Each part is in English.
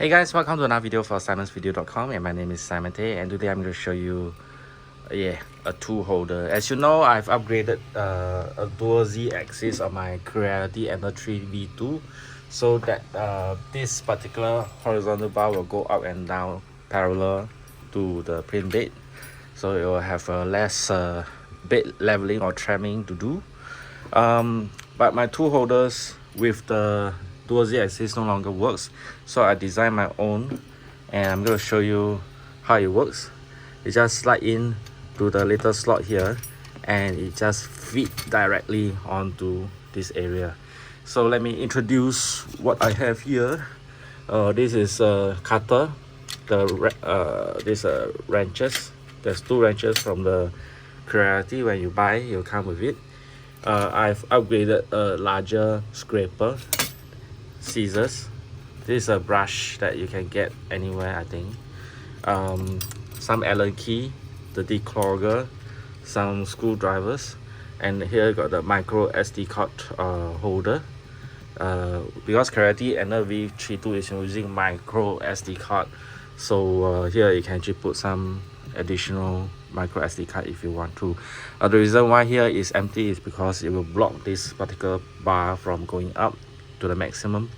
Hey guys, welcome to another video for simonsvideo.com, and my name is Simon Tay, and today I'm going to show you a tool holder. As you know, I've upgraded a dual Z axis on my Creality Ender 3v2 so that this particular horizontal bar will go up and down parallel to the print bed, so it will have less bed leveling or trimming to do. But my tool holders with the dual Z axis no longer works, so I designed my own, and I'm going to show you how it works. You just slide in to the little slot here and it just fit directly onto this area. So let me introduce what I have here. This is a cutter. These wrenches. There's two wrenches from the Creality. When you buy, you'll come with it. I've upgraded a larger scraper, scissors. This is a brush that you can get anywhere, I think. Some Allen key, the declogger, some screwdrivers, and here got the micro SD card holder. Because Creality Ender V32 is using micro SD card, so here you can actually put some additional micro SD card if you want to. The reason why here is empty is because it will block this particular bar from going up to the maximum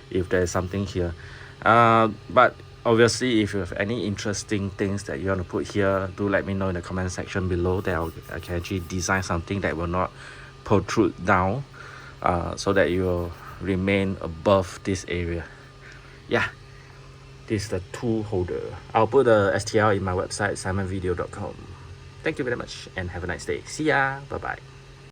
if there is something here. But obviously, if you have any interesting things that you want to put here, do let me know in the comment section below, that I can actually design something that will not protrude down, so that you will remain above this area. Yeah, this is the tool holder. I'll put the STL in my website simonvideo.com. Thank you very much and have a nice day. See ya. Bye bye.